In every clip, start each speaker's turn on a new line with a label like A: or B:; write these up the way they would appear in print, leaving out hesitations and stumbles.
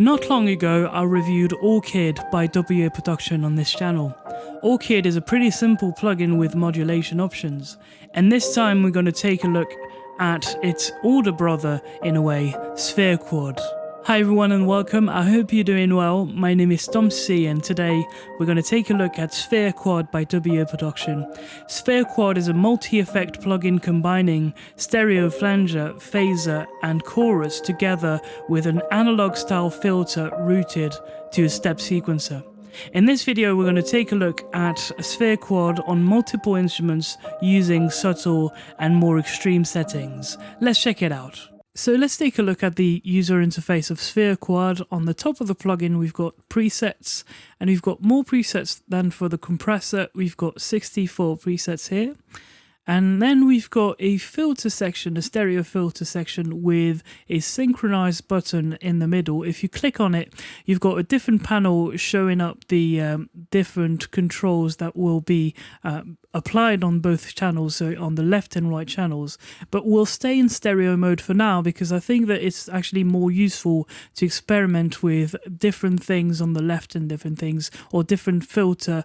A: Not long ago, I reviewed Orchid by WA Production on this channel. Orchid is a pretty simple plugin with modulation options, and this time we're going to take a look at its older brother in a way, SphereQuad. Hi everyone and welcome, I hope you're doing well. My name is ThomC and today we're going to take a look at SphereQuad by WA Production. SphereQuad is a multi-effect plugin combining stereo flanger, phaser and chorus together with an analog style filter routed to a step sequencer. In this video we're going to take a look at SphereQuad on multiple instruments using subtle and more extreme settings. Let's check it out. So let's take a look at the user interface of SphereQuad. On the top of the plugin we've got presets, and we've got more presets than for the compressor. We've got 64 presets here. And then we've got a filter section, a stereo filter section with a synchronized button in the middle. If you click on it, you've got a different panel showing up the different controls that will be applied on both channels, so on the left and right channels. But we'll stay in stereo mode for now because I think that it's actually more useful to experiment with different things on the left and different things, or different filter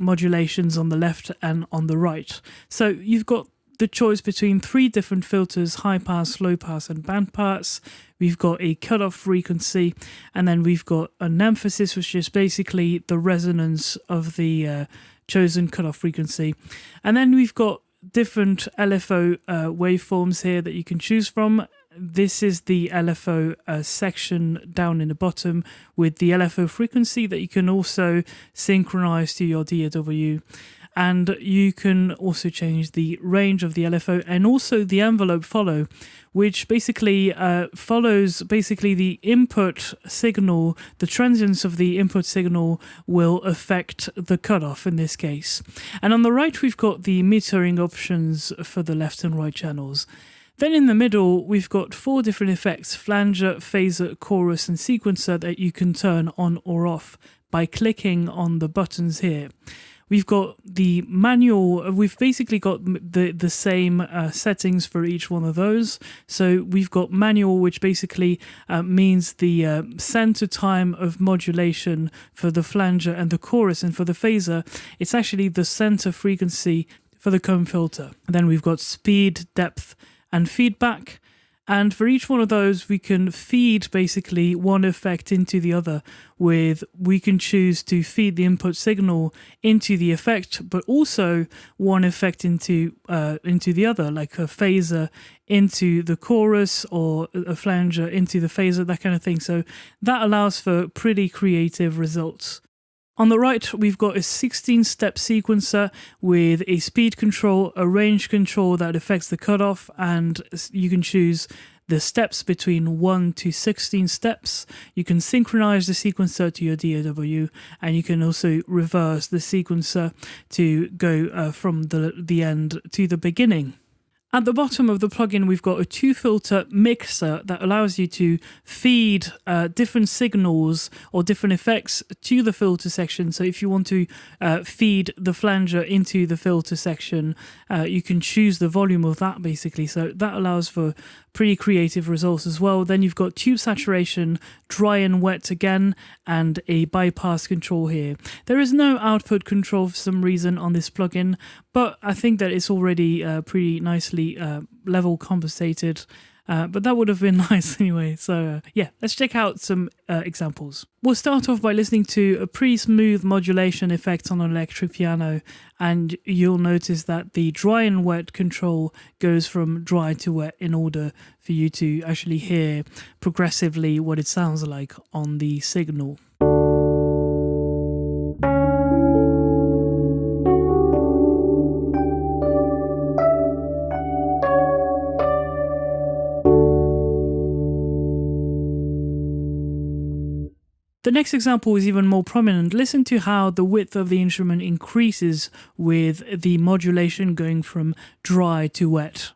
A: modulations on the left and on the right. So you've got the choice between 3 different filters: high pass, low pass and band pass. We've got a cutoff frequency, and then we've got an emphasis, which is basically the resonance of the chosen cutoff frequency. And then we've got different LFO waveforms here that you can choose from. This is the LFO section down in the bottom with the LFO frequency that you can also synchronize to your DAW. And you can also change the range of the LFO and also the envelope follow, which basically follows the input signal. The transients of the input signal will affect the cutoff in this case. And on the right, we've got the metering options for the left and right channels. Then in the middle, we've got 4 different effects: flanger, phaser, chorus and sequencer that you can turn on or off by clicking on the buttons here. We've got the manual, we've basically got the same settings for each one of those. So we've got manual, which basically means the center time of modulation for the flanger and the chorus, and for the phaser, it's actually the center frequency for the comb filter. And then we've got speed, depth and feedback. And for each one of those, we can feed basically one effect into the other. We can choose to feed the input signal into the effect, but also one effect into the other, like a phaser into the chorus or a flanger into the phaser, that kind of thing. So that allows for pretty creative results. On the right, we've got a 16-step sequencer with a speed control, a range control that affects the cutoff, and you can choose the steps between 1 to 16 steps. You can synchronize the sequencer to your DAW, and you can also reverse the sequencer to go from the end to the beginning. At the bottom of the plugin, we've got a 2-filter mixer that allows you to feed different signals or different effects to the filter section. So if you want to feed the flanger into the filter section, you can choose the volume of that basically. So that allows for pretty creative results as well. Then you've got tube saturation, dry and wet again, and a bypass control here. There is no output control for some reason on this plugin, but I think that it's already pretty nicely level compensated. But that would have been nice anyway. So yeah, let's check out some examples. We'll start off by listening to a pretty smooth modulation effect on an electric piano, and you'll notice that the dry and wet control goes from dry to wet in order for you to actually hear progressively what it sounds like on the signal. The next example is even more prominent. Listen to how the width of the instrument increases with the modulation going from dry to wet.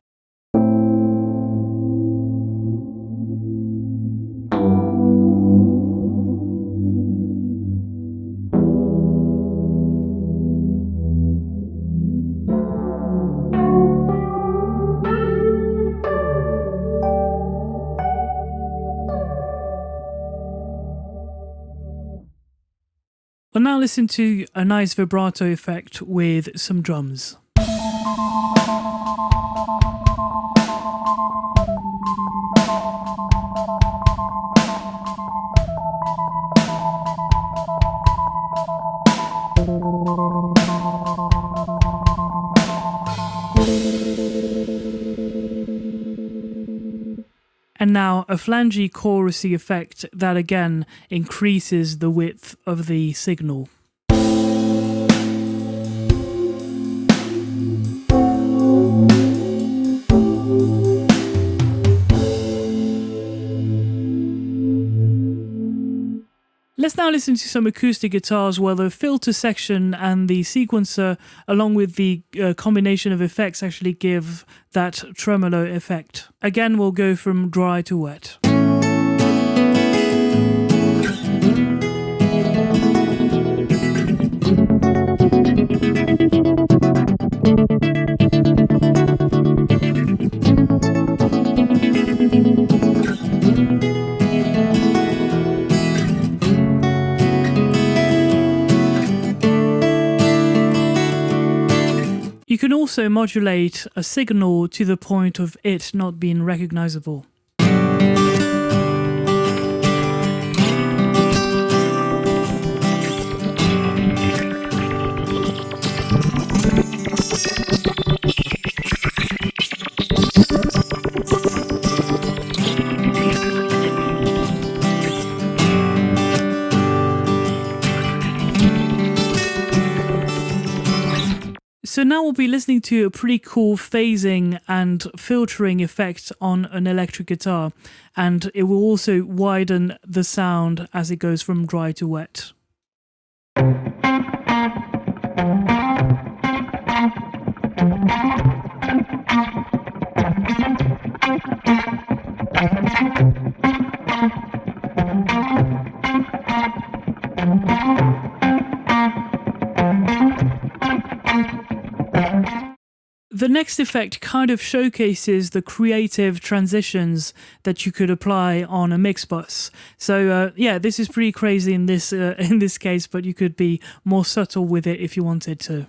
A: Well, now listen to a nice vibrato effect with some drums. And now a flangey chorusy effect that again increases the width of the signal. Let's now listen to some acoustic guitars where the filter section and the sequencer, along with the combination of effects, actually give that tremolo effect. Again, we'll go from dry to wet. You can also modulate a signal to the point of it not being recognizable. So now we'll be listening to a pretty cool phasing and filtering effect on an electric guitar, and it will also widen the sound as it goes from dry to wet. The next effect kind of showcases the creative transitions that you could apply on a mix bus. So yeah, this is pretty crazy in this case, but you could be more subtle with it if you wanted to.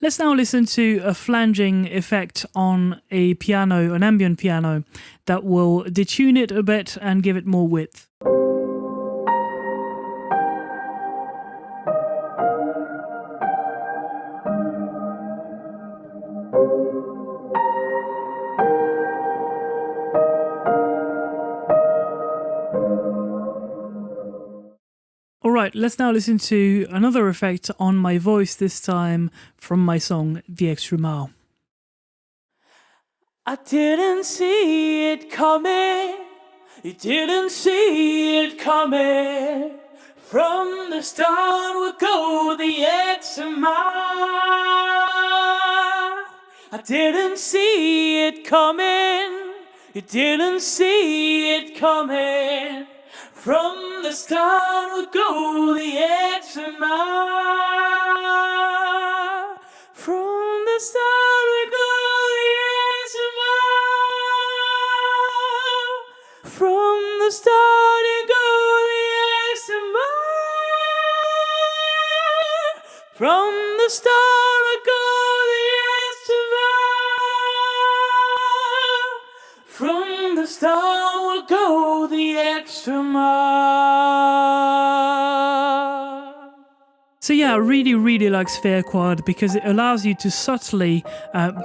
A: Let's now listen to a flanging effect on a piano, an ambient piano, that will detune it a bit and give it more width. Alright, let's now listen to another effect on my voice, this time from my song The Extra Mile. I didn't see it coming, you didn't see it coming. From the start we'll go the extra mile. I didn't see it coming, you didn't see it coming. From the start we'll go the extra mile. From the start we'll go the extra mile. From the start we'll go the extra mile. From the start we'll go the extra mile. From the start we'll go the extra mile. So yeah, I really like SphereQuad because it allows you to subtly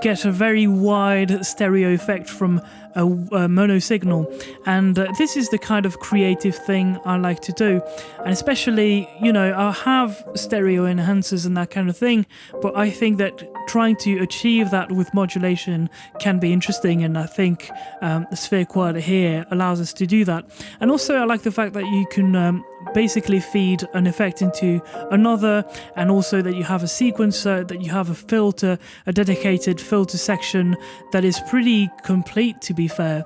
A: get a very wide stereo effect from a mono signal, and this is the kind of creative thing I like to do. And especially, you know, I have stereo enhancers and that kind of thing, but I think that trying to achieve that with modulation can be interesting, and I think SphereQuad here allows us to do that. And also I like the fact that you can basically feed an effect into another and also that you have a sequencer, that you have a filter, a dedicated filter section that is pretty complete, to be fair.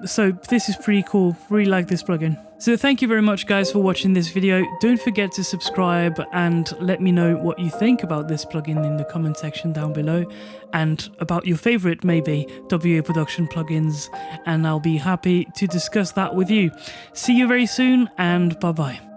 A: So this is pretty cool. Really like this plugin. So thank you very much guys for watching this video. Don't forget to subscribe and let me know what you think about this plugin in the comment section down below, and about your favorite maybe WA production plugins, and I'll be happy to discuss that with you. See you very soon, and bye bye.